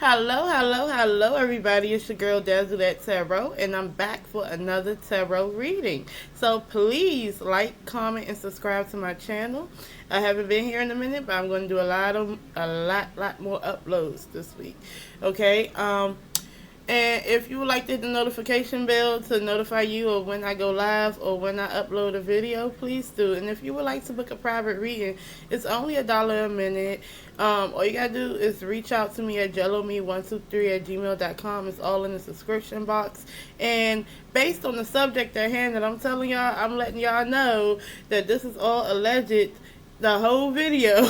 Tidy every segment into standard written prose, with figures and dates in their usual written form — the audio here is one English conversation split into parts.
Hello, everybody. It's your girl, DazzleDatTarot, and I'm back for another tarot reading. So please like, comment, and subscribe to my channel. I haven't been here in a minute, but I'm going to do a lot more uploads this week. Okay. And if you would like to hit the notification bell to notify you of when I go live or when I upload a video, please do. And if you would like to book a private reading, it's only $1 a minute. All you gotta do is reach out to me at jellome123@gmail.com. It's all in the subscription box. And based on the subject at hand that I'm telling y'all, I'm letting y'all know that this is all alleged. The whole video,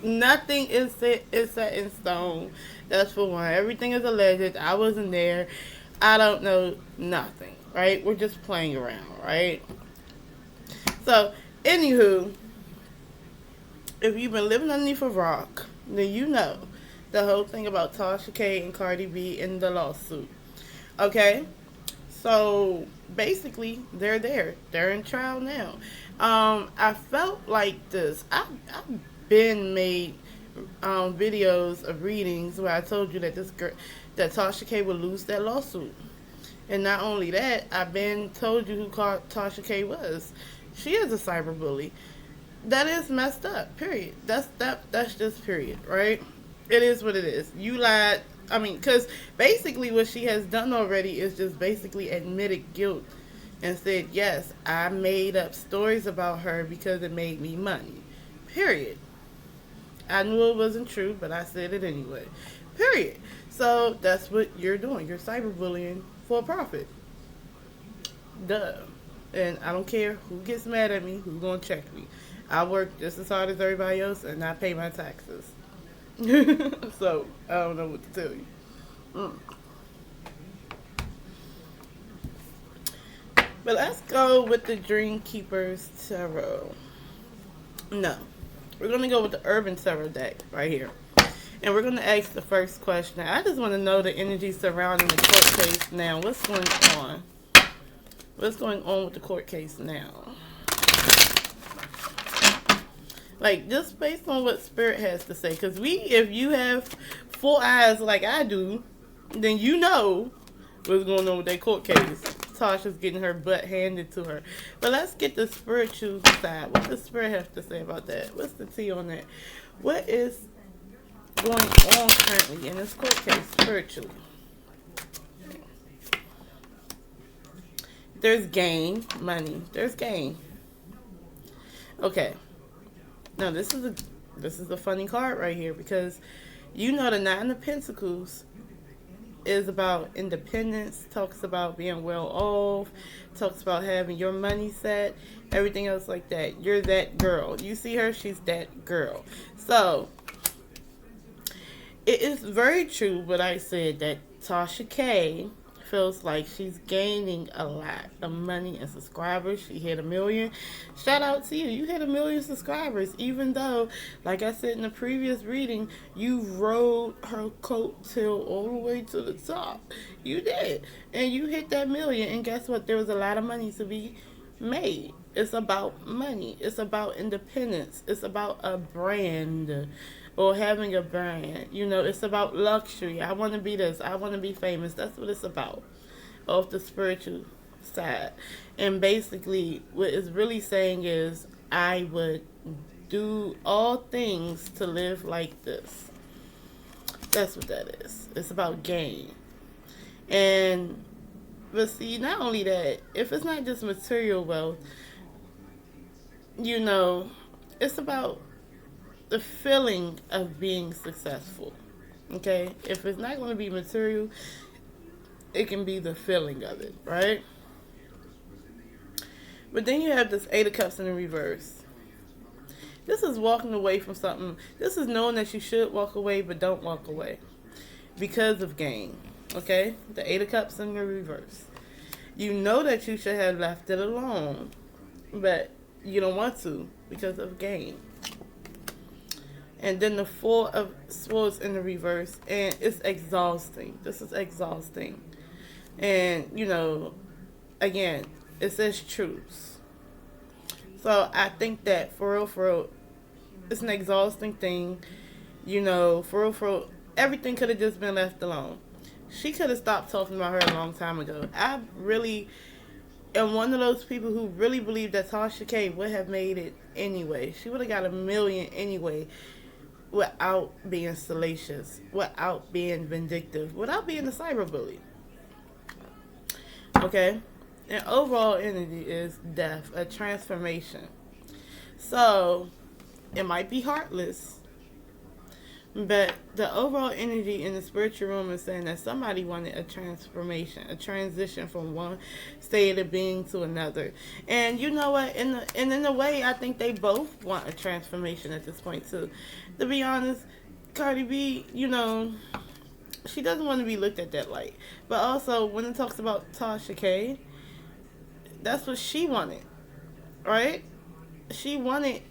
nothing is set in stone. That's for one. Everything is alleged. I wasn't there. I don't know nothing, right? We're just playing around, right? So, anywho, if you've been living underneath a rock, then you know the whole thing about TASHA K and Cardi B in the lawsuit. Okay? So, basically, they're there. They're in trial now. I felt like this. I've been made videos of readings where I told you that this girl, that Tasha K would lose that lawsuit. And not only that, I've been told you who Tasha K was. She is a cyberbully. That is messed up. Period. That's just period, right? It is what it is. You lied. I mean, because basically what she has done already is just basically admitted guilt and said, yes, I made up stories about her because it made me money. Period. I knew it wasn't true, but I said it anyway. Period. So that's what you're doing. You're cyberbullying for a profit. Duh. And I don't care who gets mad at me, who's going to check me. I work just as hard as everybody else, and I pay my taxes. So, I don't know what to tell you. But let's go with the Dream Keepers Tarot. No. We're going to go with the Urban Tarot deck right here. And we're going to ask the first question. I just want to know the energy surrounding the court case now. What's going on? What's going on with the court case now? Like, just based on what Spirit has to say. Because if you have full eyes like I do, then you know what's going on with that court case. Tasha's getting her butt handed to her. But let's get the spiritual side. What does Spirit have to say about that? What's the tea on that? What is going on currently in this court case spiritually? There's gain, money. There's gain. Okay. Now this is a funny card right here because you know the Nine of Pentacles is about independence, talks about being well off, talks about having your money set, everything else like that. You're that girl. You see her, she's that girl. So, it is very true what I said that Tasha K feels like she's gaining a lot of money and subscribers. She hit 1 million. Shout out to you. You hit 1 million subscribers, even though, like I said in the previous reading, you rode her coattail all the way to the top. You did. And you hit that 1 million. And guess what? There was a lot of money to be made. It's about money. It's about independence. It's about a brand. Or having a brand. You know, it's about luxury. I want to be this. I want to be famous. That's what it's about. Off the spiritual side. And basically, what it's really saying is, I would do all things to live like this. That's what that is. It's about gain. And, but see, not only that, if it's not just material wealth, you know, it's about the feeling of being successful. Okay? If it's not going to be material, it can be the feeling of it, right? But then you have this 8 of Cups in the reverse. This is walking away from something. This is knowing that you should walk away, but don't walk away because of gain. Okay? The 8 of Cups in the reverse. You know that you should have left it alone, but you don't want to because of gain. And then the 4 of Swords in the reverse. And it's exhausting. This is exhausting. And, you know, again, it says truths. So I think that for real, it's an exhausting thing. You know, for real, everything could have just been left alone. She could have stopped talking about her a long time ago. I really am one of those people who really believe that Tasha K would have made it anyway. She would have got 1,000,000 anyway, without being salacious, without being vindictive, without being a cyberbully. Okay? And overall energy is death, a transformation. So, it might be heartless, but the overall energy in the spiritual realm is saying that somebody wanted a transformation, a transition from one state of being to another. And you know what? In a way, I think they both want a transformation at this point too. To be honest, Cardi B, she doesn't want to be looked at that light. But also, when it talks about Tasha K, that's what she wanted, right? She wanted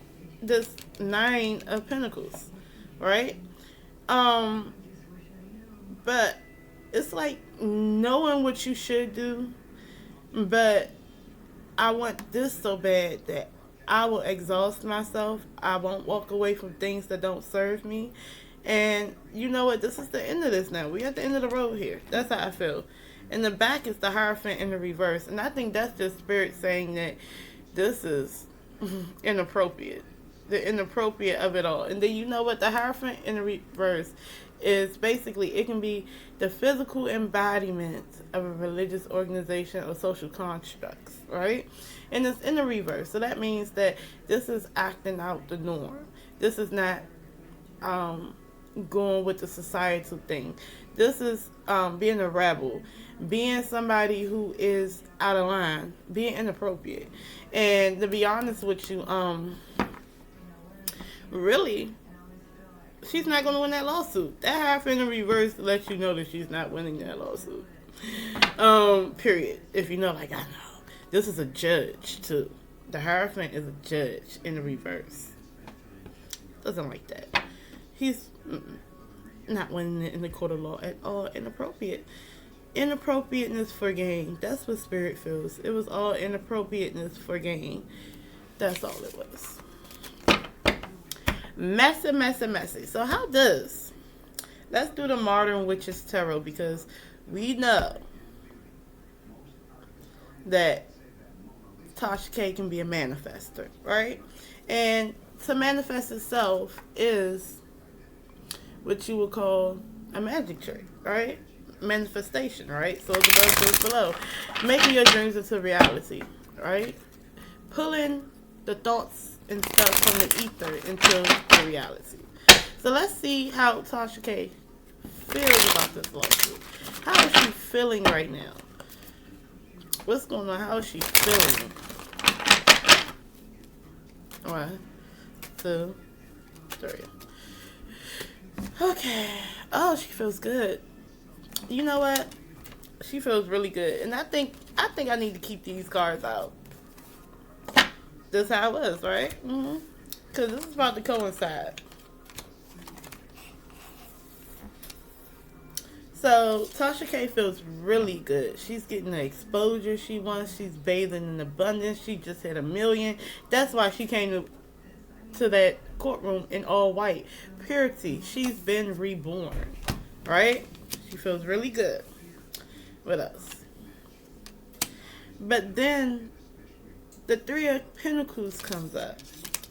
this 9 of Pentacles, right? But it's like knowing what you should do, but I want this so bad that I will exhaust myself. I won't walk away from things that don't serve me. And you know what? This is the end of this now. We're at the end of the road here. That's how I feel. In the back is the Hierophant in the reverse. And I think that's just Spirit saying that this is inappropriate. The inappropriate of it all. And then you know what? The Hierophant in the reverse is basically, it can be the physical embodiment of a religious organization or social constructs, right? And it's in the reverse. So that means that this is acting out the norm. This is not going with the societal thing. This is being a rebel, being somebody who is out of line, being inappropriate. And to be honest with you, really, she's not going to win that lawsuit. That Hierophant in reverse lets you know that she's not winning that lawsuit. Period. If you know, like I know, this is a judge too. The Hierophant is a judge in the reverse. Doesn't like that. He's not winning it in the court of law at all. Inappropriate. Inappropriateness for gain. That's what Spirit feels. It was all inappropriateness for gain. That's all it was. Messy, messy, messy. So how does... Let's do the Modern Witches Tarot, because we know that Tasha K can be a manifester, right? And to manifest itself is what you would call a magic trick, right? Manifestation, right? So it's above, so it's below. Making your dreams into reality, right? Pulling the thoughts and stuff from the ether into the reality. So let's see how Tasha K feels about this lawsuit. How is she feeling right now? What's going on? How is she feeling? 1, 2, 3. Okay. Oh, she feels good. You know what? She feels really good. And I think I need to keep these cards out. That's how it was, right? Because this is about to coincide. So, Tasha K feels really good. She's getting the exposure she wants. She's bathing in abundance. She just hit 1,000,000. That's why she came to that courtroom in all white. Purity. She's been reborn. Right? She feels really good. What else? But then the 3 of Pentacles comes up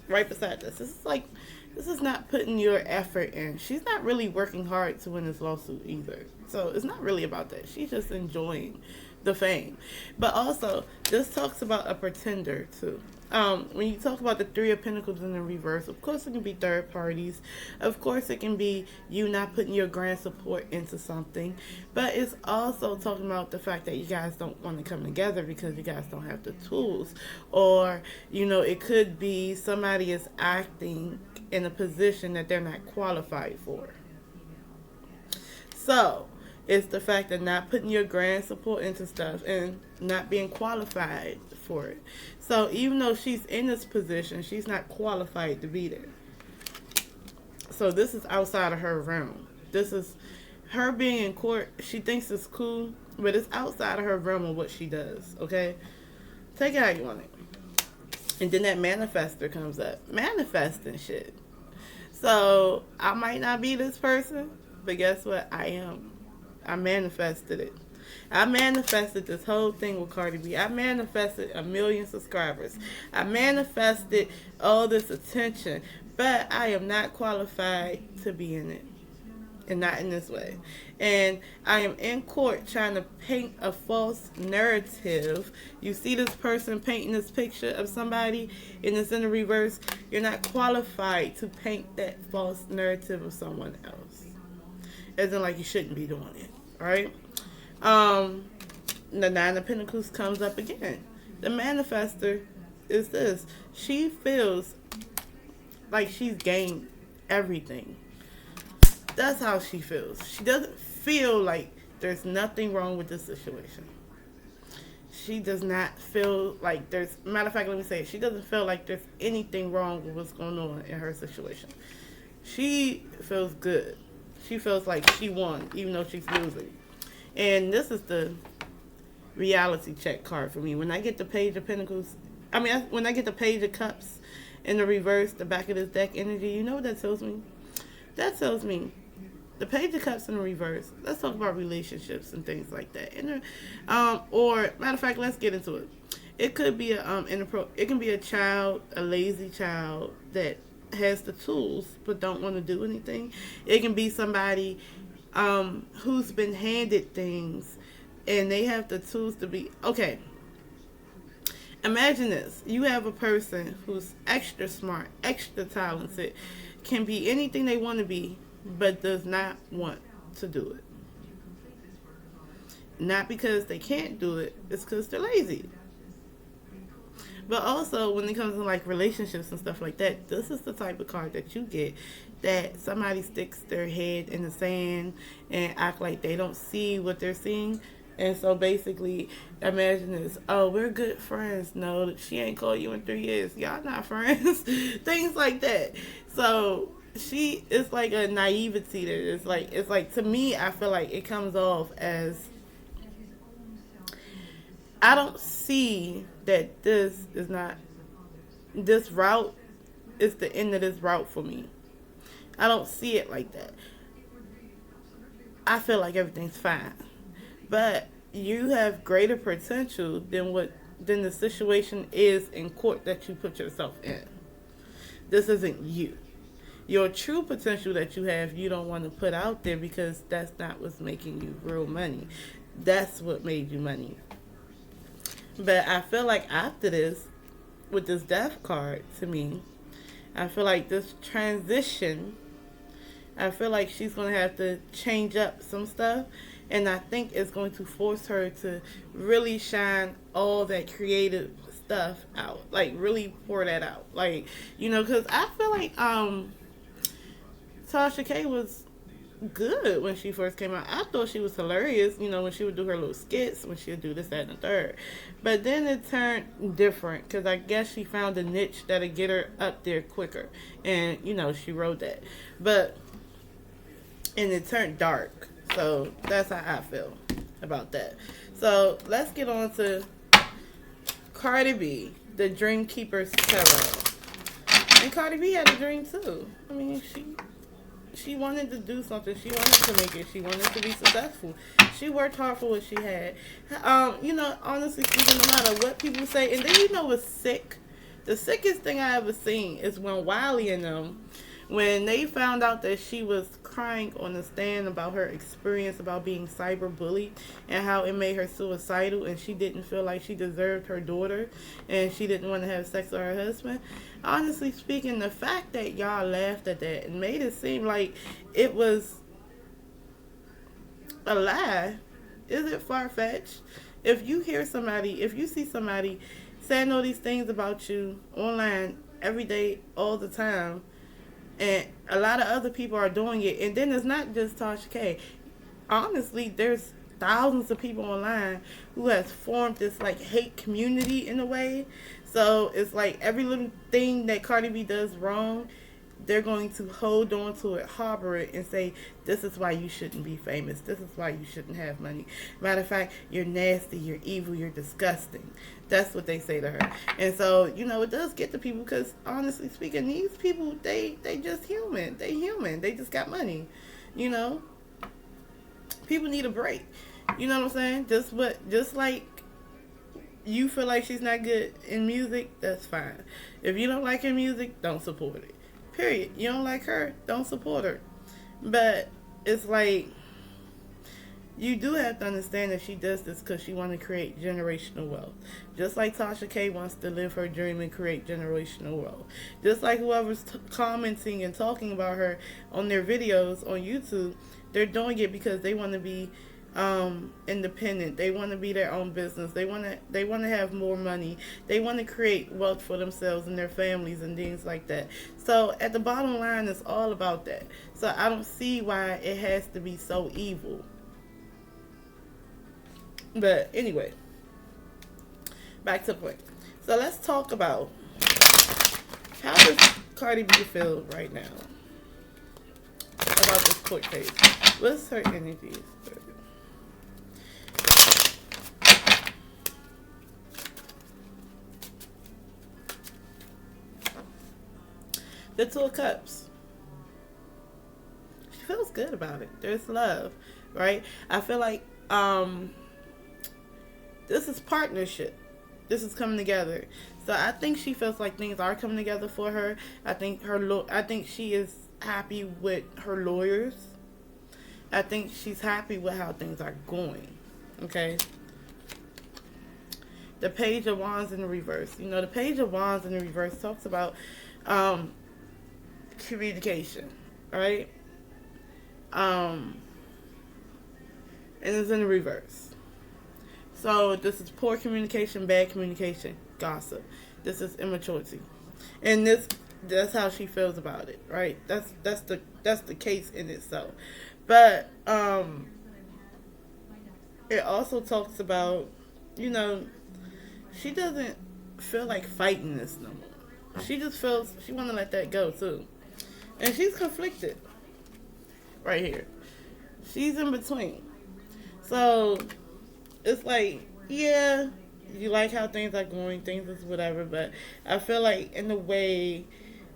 right beside this. This is not putting your effort in. She's not really working hard to win this lawsuit either. So it's not really about that. She's just enjoying the fame. But also, this talks about a pretender too. When you talk about the 3 of Pentacles in the reverse, of course it can be third parties. Of course it can be you not putting your grand support into something. But it's also talking about the fact that you guys don't want to come together because you guys don't have the tools. Or, it could be somebody is acting in a position that they're not qualified for. So, it's the fact of not putting your grand support into stuff and not being qualified for it. So even though she's in this position, she's not qualified to be there. So this is outside of her realm. This is her being in court. She thinks it's cool, but it's outside of her realm of what she does, okay? Take it how you want it. And then that manifester comes up. Manifesting shit. So I might not be this person, But guess what? I am. I manifested it. I manifested this whole thing with Cardi B. I manifested 1 million subscribers. I manifested all this attention. But I am not qualified to be in it. And not in this way. And I am in court trying to paint a false narrative. You see this person painting this picture of somebody and it's in the reverse. You're not qualified to paint that false narrative of someone else. As in, like, you shouldn't be doing it. Alright? The Nine of Pentacles comes up again. The manifester is this. She feels like she's gained everything. That's how she feels. She doesn't feel like there's nothing wrong with this situation. She does not feel like there's... Matter of fact, let me say it. She doesn't feel like there's anything wrong with what's going on in her situation. She feels good. She feels like she won, even though she's losing. And this is the reality check card for me. When I get the Page of Pentacles... when I get the Page of Cups in the reverse, the back of this deck energy, you know what that tells me? That tells me the Page of Cups in the reverse. Let's talk about relationships and things like that. Or matter of fact, let's get into it. It could be it can be a child, a lazy child that has the tools but don't want to do anything. It can be somebody who's been handed things and they have the tools to be okay. Imagine this. You have a person who's extra smart, extra talented, can be anything they want to be, but does not want to do it. Not because they can't do it, it's because they're lazy. But also, when it comes to like relationships and stuff like that, this is the type of card that you get that somebody sticks their head in the sand and act like they don't see what they're seeing. And so basically, imagine this. Oh, we're good friends. No, she ain't called you in 3 years. Y'all not friends. Things like that. So it's like a naivety there. It's like to me, I feel like it comes off as, I don't see that this route is the end of this route for me. I don't see it like that. I feel like everything's fine. But you have greater potential than the situation is in court that you put yourself in. This isn't you. Your true potential that you have, you don't want to put out there because that's not what's making you real money. That's what made you money. But I feel like after this, with this death card to me, I feel like this transition, I feel like she's going to have to change up some stuff. And I think it's going to force her to really shine all that creative stuff out. Like, really pour that out. Like, because I feel like Tasha K was good when she first came out. I thought she was hilarious, when she would do her little skits, when she would do this, that, and the third. But then it turned different because I guess she found a niche that'll get her up there quicker. And, she wrote that. And it turned dark. So that's how I feel about that. So let's get on to Cardi B, the Dream Keeper's Tarot. And Cardi B had a dream too. I mean, she wanted to do something. She wanted to make it. She wanted to be successful. She worked hard for what she had. Honestly speaking, no matter what people say, and then what's sick? The sickest thing I ever seen is when Wiley and them, when they found out that she was crying on the stand about her experience about being cyberbullied and how it made her suicidal and she didn't feel like she deserved her daughter and she didn't want to have sex with her husband. Honestly speaking, the fact that y'all laughed at that and made it seem like it was a lie, is it far-fetched? If you see somebody saying all these things about you online every day, all the time, and a lot of other people are doing it. And then it's not just Tasha K. Honestly, there's thousands of people online who has formed this like hate community in a way. So it's like every little thing that Cardi B does wrong, they're going to hold on to it, harbor it, and say, this is why you shouldn't be famous. This is why you shouldn't have money. Matter of fact, you're nasty, you're evil, you're disgusting. That's what they say to her. And so, it does get to people because, honestly speaking, these people, they just human. They human. They just got money, People need a break. You know what I'm saying? Just like you feel like she's not good in music, that's fine. If you don't like her music, don't support it. Period. You don't like her, don't support her. But it's like, you do have to understand that she does this because she wants to create generational wealth. Just like Tasha K wants to live her dream and create generational wealth. Just like whoever's commenting and talking about her on their videos on YouTube, they're doing it because they want to be independent. They want to be their own business. They want to have more money. They want to create wealth for themselves and their families and things like that. So at the bottom line, it's all about that. So I don't see why it has to be so evil. But anyway, back to the point. So let's talk about, how does Cardi B feel right now about this court case? What's her energy? The Two of Cups. She feels good about it. There's love, right? I feel like this is partnership. This is coming together. So I think she feels like things are coming together for her. I think she is happy with her lawyers. I think she's happy with how things are going. Okay. The Page of Wands in the reverse. You know, the Page of Wands in the reverse talks about communication, right? And it's in the reverse. So this is poor communication, bad communication, gossip. This is immaturity, and that's how she feels about it, right? That's the case in itself. But it also talks about, you know, she doesn't feel like fighting this no more. She just feels she want to let that go too, and she's conflicted right here. She's in between. So it's like, yeah, you like how things are going, things is whatever, but I feel like in a way,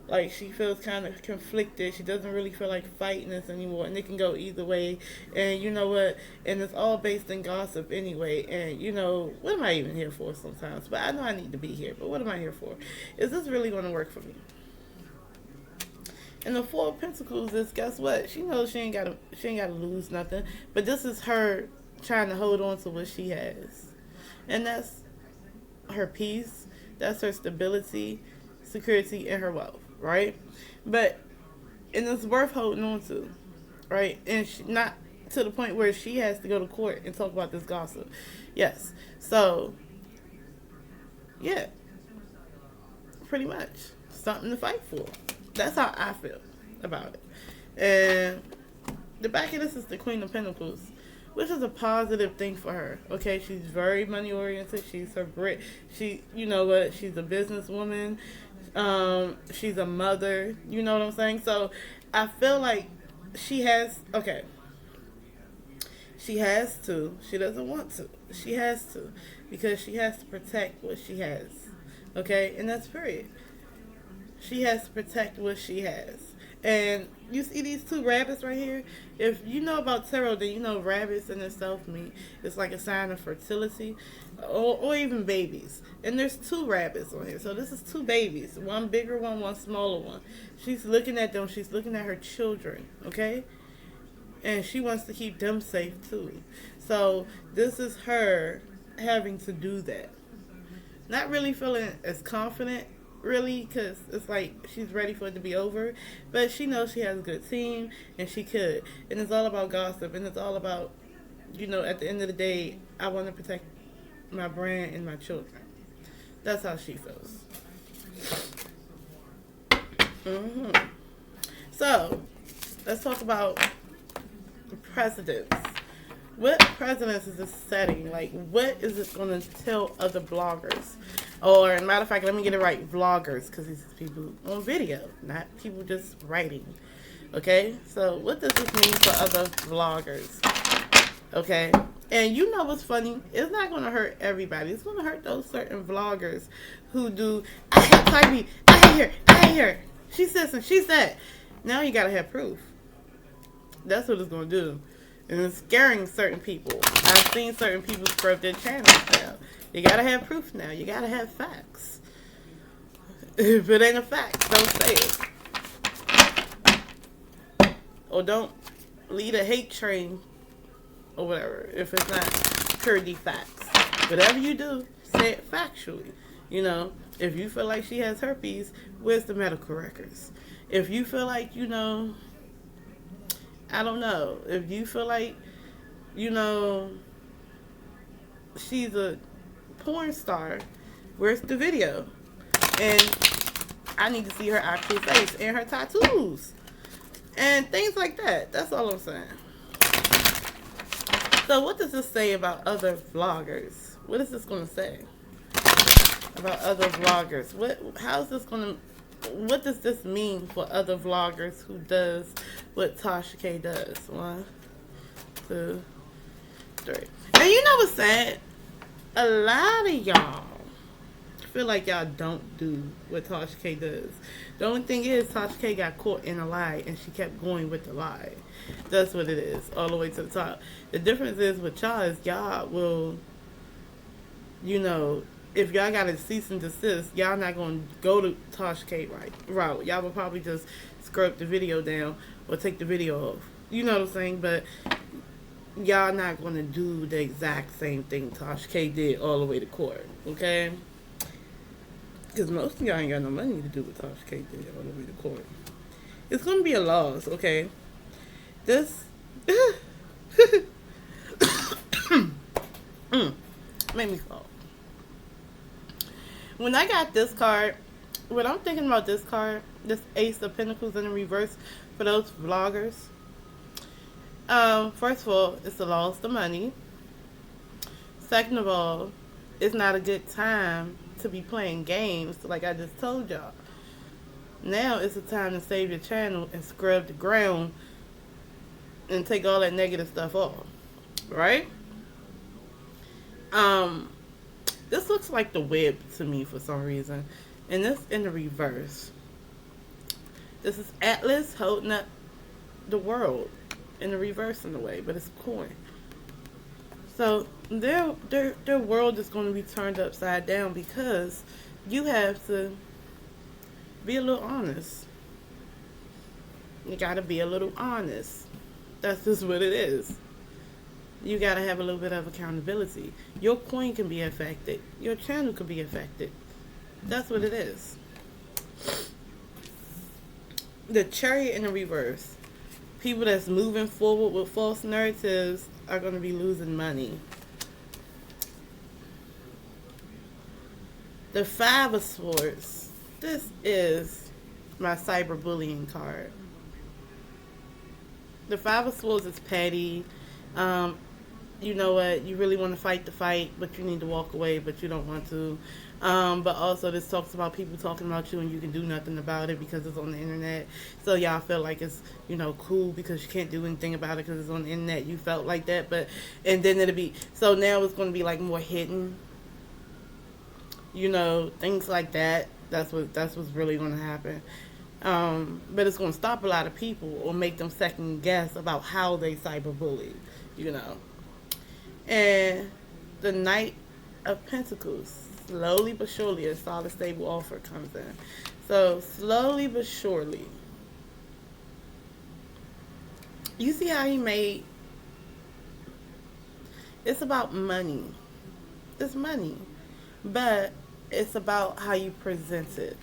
like, she feels kind of conflicted. She doesn't really feel like fighting this anymore, and it can go either way. And you know what? And it's all based in gossip anyway. And you know, what am I even here for sometimes? But I know I need to be here. But what am I here for? Is this really going to work for me? And the Four of Pentacles is, guess what? She knows she ain't gotta lose nothing. But this is her trying to hold on to what she has, and that's her peace, that's her stability, security, and her wealth, right? But and it's worth holding on to, right? And not to the point where she has to go to court and talk about this gossip. Yes. So yeah, pretty much something to fight for. That's how I feel about it. And the back of this is the Queen of Pentacles, which is a positive thing for her. Okay, she's very money oriented. She's her Brit. She, you know what? She's a businesswoman. She's a mother. You know what I'm saying? So I feel like she has. Okay, she has to. She doesn't want to. She has to, because she has to protect what she has. Okay, and that's period. She has to protect what she has. And you see these two rabbits right here? If you know about tarot, then you know rabbits in itself mean it's like a sign of fertility, or even babies. And there's two rabbits on here. So this is two babies. One bigger one smaller one. She's looking at them. She's looking at her children, okay? And she wants to keep them safe too. So this is her having to do that. Not really feeling as confident, really, because it's like she's ready for it to be over, but she knows she has a good team, and she could. And it's all about gossip, and it's all about, you know, at the end of the day, I want to protect my brand and my children. That's how she feels. So let's talk about the precedents. What precedents is this setting? Like, what is it going to tell other bloggers? Or, as a matter of fact, let me get it right, vloggers, because these people on video, not people just writing. Okay? So, what does this mean for other vloggers? Okay? And you know what's funny? It's not going to hurt everybody. It's going to hurt those certain vloggers who do, I hate Cardi B, I hate her, she said and she said. Now you got to have proof. That's what it's going to do. And it's scaring certain people. I've seen certain people scrub their channels now. You gotta have proof now. You gotta have facts. If it ain't a fact, don't say it. Or don't lead a hate train or whatever if it's not purely facts. Whatever you do, say it factually. You know, if you feel like she has herpes, where's the medical records? If you feel like, you know, I don't know. If you feel like, you know, she's a porn star, where's the video? And I need to see her actual face and her tattoos. And things like that. That's all I'm saying. So what does this say about other vloggers? What is this going to say about other vloggers? What does this mean for other vloggers who does what Tasha K does? 1, 2, 3. And you know what's sad? A lot of y'all feel like y'all don't do what Tasha K does. The only thing is Tasha K got caught in a lie and she kept going with the lie. That's what it is, all the way to the top. The difference is with y'all is y'all will, you know, if y'all got a cease and desist, y'all not going to go to Tasha K route. Y'all will probably just scrub the video down or take the video off. You know what I'm saying? But y'all not going to do the exact same thing Tasha K did all the way to court. Okay? Because most of y'all ain't got no money to do what Tasha K did all the way to court. It's going to be a loss, okay? This... made me fall. When I got this card, what I'm thinking about this card, this Ace of Pentacles in the reverse for those vloggers. First of all, it's a loss of money. Second of all, it's not a good time to be playing games like I just told y'all. Now it's the time to save your channel and scrub the ground and take all that negative stuff off. Right? This looks like the web to me for some reason. And this in the reverse. This is Atlas holding up the world in the reverse in a way, but it's a coin. So their world is going to be turned upside down because you have to be a little honest. You got to be a little honest. That's just what it is. You got to have a little bit of accountability. Your coin can be affected. Your channel can be affected. That's what it is. The Chariot in the reverse. People that's moving forward with false narratives are going to be losing money. The Five of Swords. This is my cyberbullying card. The Five of Swords is petty. You know what, you really want to fight the fight, but you need to walk away, but you don't want to. But also this talks about people talking about you and you can do nothing about it because it's on the internet. So y'all feel like it's, you know, cool because you can't do anything about it because it's on the internet. You felt like that, but, and then it'll be, so now it's going to be like more hidden. You know, things like that. That's what's really going to happen. But it's going to stop a lot of people or make them second guess about how they cyberbully, you know. And the Knight of Pentacles, slowly but surely a solid stable offer comes in. So slowly but surely, you see how he made, it's about money. It's money, but it's about how you present it.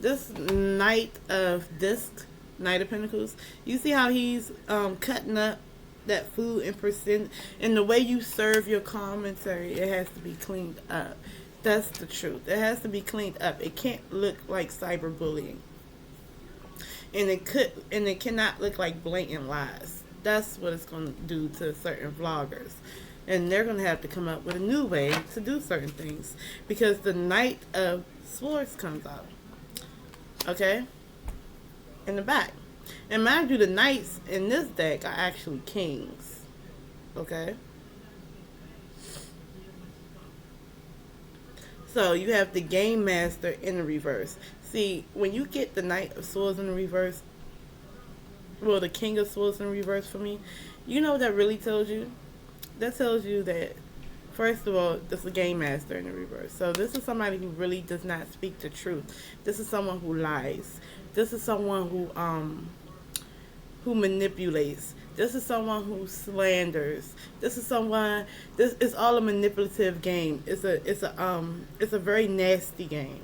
This Knight of Pentacles, you see how he's cutting up that food and present, and the way you serve your commentary, it has to be cleaned up. That's the truth. It has to be cleaned up. It can't look like cyberbullying, and it cannot look like blatant lies. That's what it's going to do to certain vloggers, and they're going to have to come up with a new way to do certain things because the Knight of Swords comes out. Okay, in the back. And mind you, the knights in this deck are actually kings. Okay? So you have the Game Master in the reverse. See, when you get the Knight of Swords in the reverse, well, the King of Swords in reverse for me. You know what that really tells you? That tells you that, first of all, this is a game master in the reverse. So this is somebody who really does not speak the truth. This is someone who lies. This is someone who manipulates. This is someone who slanders. This is someone. This is all a manipulative game. It's a very nasty game.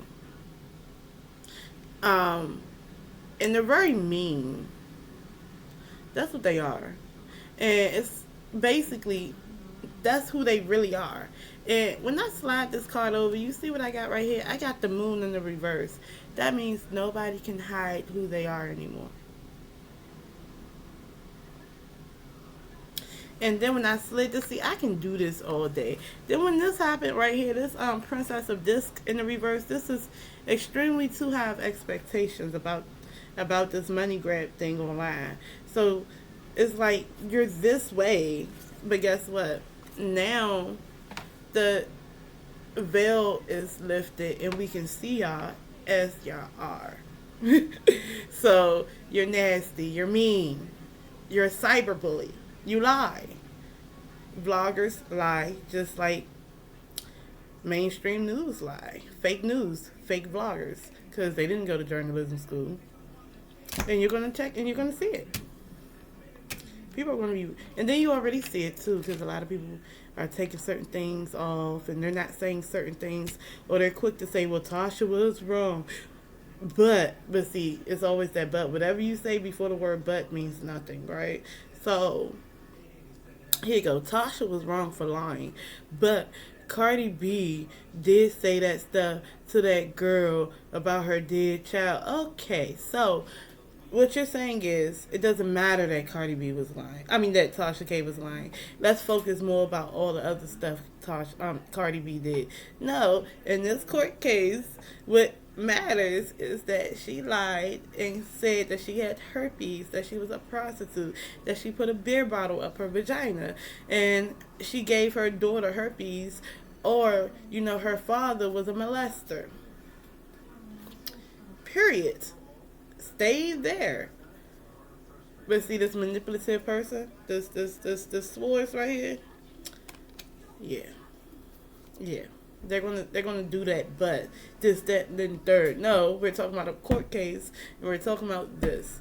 And they're very mean. That's what they are, and it's basically that's who they really are. And when I slide this card over, you see what I got right here? I got the moon in the reverse. That means nobody can hide who they are anymore. And then when I slid this, see, I can do this all day. Then when this happened right here, this Princess of Disc in the reverse, this is extremely to have expectations about this money grab thing online. So it's like you're this way, but guess what? Now the veil is lifted and we can see y'all as y'all are. So you're nasty, you're mean, you're a cyberbully. You lie. Vloggers lie just like mainstream news lie. Fake news, fake vloggers, because they didn't go to journalism school. And you're going to check and you're going to see it. People are going to be, and then you already see it too, because a lot of people are taking certain things off and they're not saying certain things, or they're quick to say, well, Tasha was wrong. But see, it's always that but. Whatever you say before the word but means nothing, right? So here you go. Tasha was wrong for lying, but Cardi B did say that stuff to that girl about her dead child. Okay, so what you're saying is it doesn't matter that Cardi B was lying. I mean that Tasha K was lying. Let's focus more about all the other stuff Cardi B did. No, in this court case, what matters is that she lied and said that she had herpes, that she was a prostitute, that she put a beer bottle up her vagina, and she gave her daughter herpes, or her father was a molester. Period. Stay there. But see this manipulative person, this swords right here. Yeah. They're gonna do that, but this, that, and then third. No, we're talking about a court case, and we're talking about this.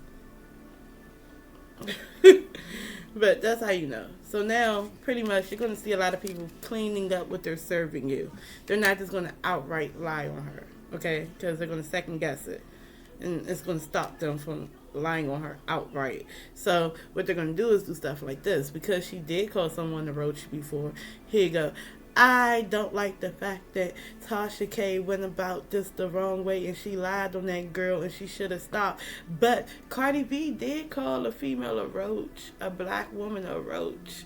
But that's how you know. So now, pretty much, you're gonna see a lot of people cleaning up what they're serving you. They're not just gonna outright lie on her, okay? Because they're gonna second guess it, and it's gonna stop them from lying on her outright. So what they're gonna do is do stuff like this, because she did call someone a roach before. Here you go. I don't like the fact that Tasha K went about this the wrong way and she lied on that girl and she should have stopped. But Cardi B did call a female a roach, a black woman a roach.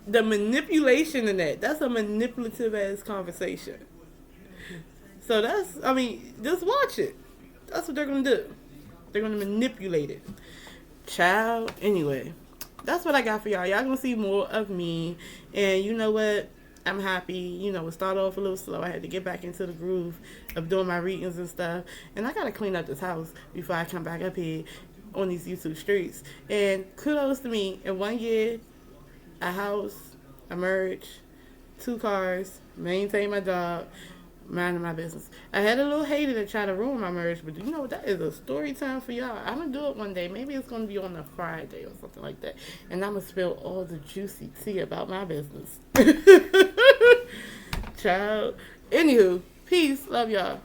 The manipulation in that's a manipulative ass conversation. So just watch it. That's what they're going to do. They're going to manipulate it. Child, anyway. That's what I got for y'all. Y'all gonna see more of me. And you know what? I'm happy. It started off a little slow. I had to get back into the groove of doing my readings and stuff. And I gotta clean up this house before I come back up here on these YouTube streets. And kudos to me. In 1 year, a house, a marriage, 2 cars, maintain my job, minding my business. I had a little hater that tried to ruin my marriage, but that is a story time for y'all. I'm gonna do it one day. Maybe it's gonna be on a Friday or something like that, and I'm gonna spill all the juicy tea about my business. Child. Anywho, peace. Love y'all.